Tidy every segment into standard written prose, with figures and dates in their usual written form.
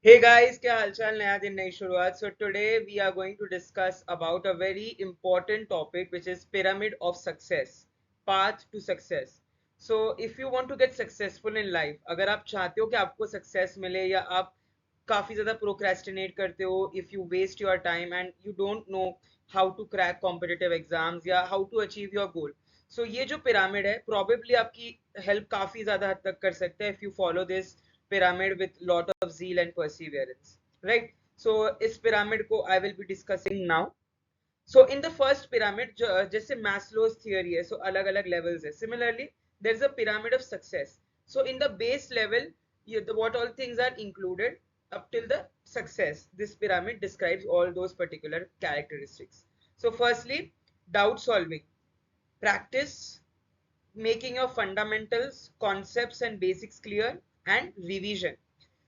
Hey guys, क्या हालचाल? नया दिन नई शुरुआत. So today we are going to discuss about a very important topic which is pyramid of success, path to success. So if you want to get successful in life, अगर आप चाहते हो कि आपको success मिले या आप काफी ज्यादा procrastinate करते हो, if you waste your time and you don't know how to crack competitive exams या how to achieve your goal, so ये जो pyramid है probably आपकी help काफी ज्यादा हद तक कर सकता है if you follow this pyramid with lot of zeal and perseverance, right? So इस pyramid को I will be discussing now. So in the first pyramid, जैसे Maslow's theory है, so अलग अलग levels है. Similarly there is a pyramid of success. So in the base level, what all things are included up till the success, this pyramid describes all those particular characteristics. So firstly, doubt solving, practice making your fundamentals, concepts and basics clear, and revision.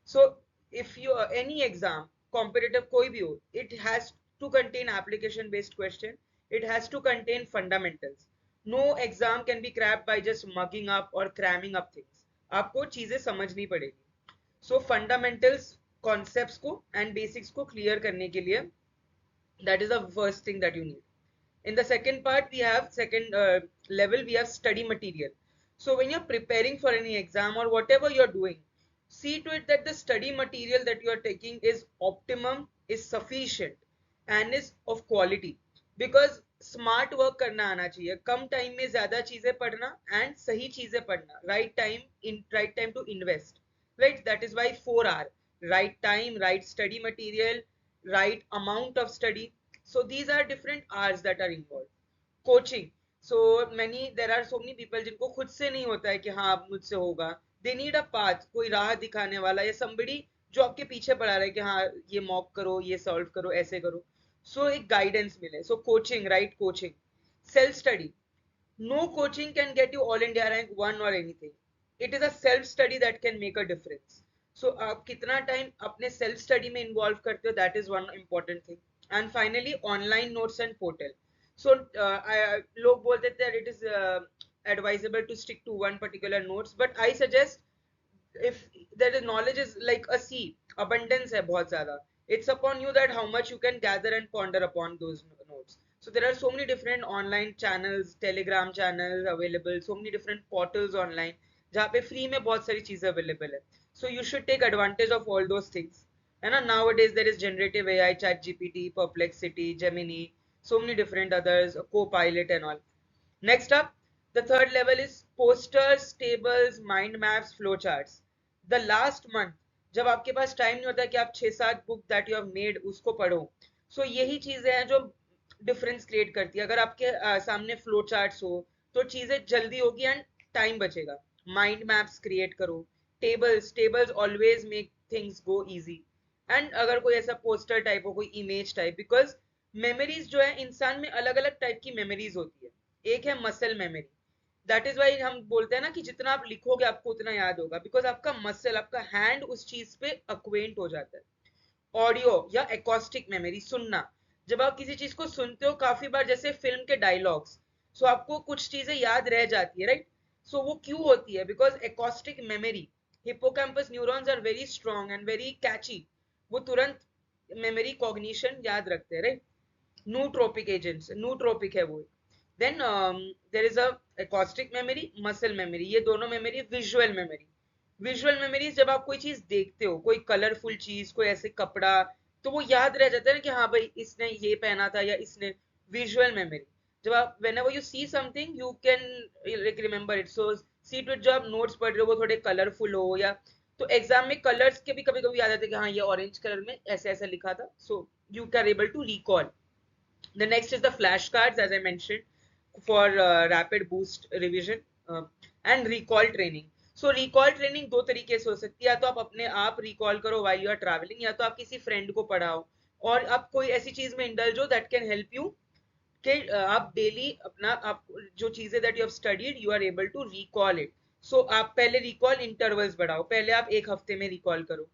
So if you any exam, competitive koi bhi ho, it has to contain application based question, it has to contain fundamentals. No exam can be cracked by just mugging up or cramming up things. आपको चीजें समझनी पड़ेगी. So fundamentals, concepts को and basics को clear करने के लिए, that is the first thing that you need. In the second part, we have second level, we have study material. So when you're preparing for any exam or whatever you're doing, see to it that the study material that you are taking is optimum, is sufficient and is of quality. Because smart work करना आना चाहिए, कम time में ज्यादा चीजें पढ़ना and सही चीजें पढ़ना, right time to invest, right? That is why 4R: right time, right study material, right amount of study. So these are different R's that are involved. Coaching. So there are so many people जिनको खुद से नहीं होता है कि हाँ अब मुझसे होगा. They need a path, कोई राह दिखाने वाला या somebody जो आपके पीछे पड़ा रहे कि हाँ ये मॉक करो, ये सॉल्व करो, ऐसे करो. So एक गाइडेंस मिले. So coaching, right coaching. Self study. No coaching can get you all India rank 1 or anything. It is a self study that can make a difference. So आप कितना time अपने self study में involve करते हो, that is one important thing. And finally online notes and portal. So लोग बोलते थे it is advisable to stick to one particular notes, but I suggest, if there is knowledge is like a sea, abundance hai bahut zyada, it's upon you that how much you can gather and ponder upon those notes. So there are so many different online channels, telegram channels available, so many different portals online जहाँ पे free में बहुत सारी चीजें available है. So you should take advantage of all those things, है ना? Nowadays there is generative AI, chat gpt, perplexity, gemini, so many different others, copilot and all. Next up, the third level is posters, tables, mind maps, flow charts. The last month, जब आपके पास time नहीं होता कि आप 6-7 book that you have made उसको पढ़ो, सो यही चीजें हैं जो डिफरेंस क्रिएट करती है. अगर आपके सामने फ्लो चार्ट्स हो तो चीजें जल्दी होगी एंड टाइम बचेगा. माइंड मैप्स क्रिएट करो. Tables always make things go easy. And अगर कोई ऐसा पोस्टर टाइप हो, कोई इमेज टाइप, बिकॉज मेमोरीज जो है, इंसान में अलग अलग टाइप की मेमोरीज होती है. एक है muscle memory. That is why हम बोलते हैं ना कि जितना आप लिखोगे आपको उतना याद होगा, बिकॉज आपका मसल, आपका हैंड उस चीज पे अक्वेंट हो जाता है. ऑडियो या एकॉस्टिक मेमोरी, सुनना. जब आप किसी चीज को सुनते हो काफी बार, जैसे फिल्म के डायलॉग्स, सो आपको कुछ चीजें याद रह जाती है, राइट? सो वो क्यों होती है? Because acoustic memory, hippocampus neurons are very strong and very catchy. वो तुरंत मेमोरी कॉग्निशन याद रखते हैं, राइट? nootropic agents, nootropic है वो. Then there is a acoustic memory, muscle memory. ये दोनों memory. visual memory. visual memory जब आप कोई चीज देखते हो, कोई कलरफुल चीज, कोई ऐसे कपड़ा, तो वो याद रह जाता है ना कि हाँ भाई इसने ये पहना था या इसने. visual memory. जब आप whenever you see something you can like remember it. So see to it, जब आप notes पढ़ रहे हो वो थोड़े कलरफुल हो, या तो एग्जाम में कलर्स के भी कभी कभी याद आते हैं कि हाँ ये ऑरेंज कलर में ऐसे ऐसे लिखा था. So you can able to recall. The next is the flashcards, as I mentioned, for rapid boost revision and recall training. So recall training दो तरीके से हो सकती है. या तो आप अपने आप recall करो while you are traveling, या तो आप किसी friend को पढ़ाओ, और आप कोई ऐसी चीज में indulge हो that can help you कि आप डेली अपना, आप जो चीजें that you have studied you are able to recall it. So आप पहले recall intervals बढ़ाओ. पहले आप एक हफ्ते में recall करो,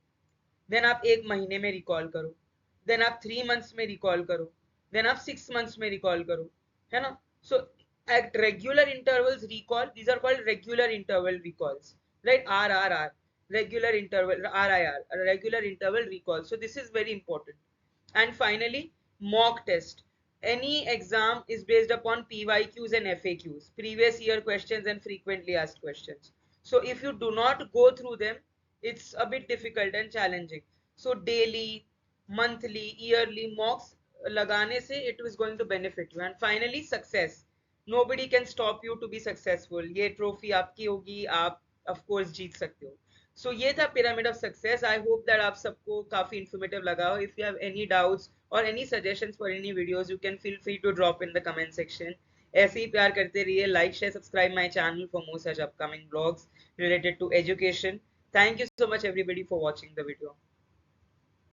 देन आप एक महीने में रिकॉल करो, देन आप 3 मंथ्स में रिकॉल करो, देन आप 6 मंथ्स में रिकॉल करो, है ना? So at regular intervals recall, these are called regular interval recalls, right? R R R. regular interval RIR, a regular interval recall. So this is very important. And finally, mock test. Any exam is based upon PYQs and FAQs, previous year questions and frequently asked questions. So if you do not go through them, it's a bit difficult and challenging. So daily, monthly, yearly mocks lagane se it is going to benefit you. And finally, success. Nobody can stop you to be successful. ये trophy आपकी होगी, आप of course जीत सकते हो. So ये था pyramid of success. I hope that आप सबको काफी informative लगा हो. If you have any doubts or any suggestions for any videos, you can feel free to drop in the comment section. ऐसे ही प्यार करते रहिए. Like, share, subscribe my channel for more such upcoming vlogs related to education. Thank you so much everybody for watching the video.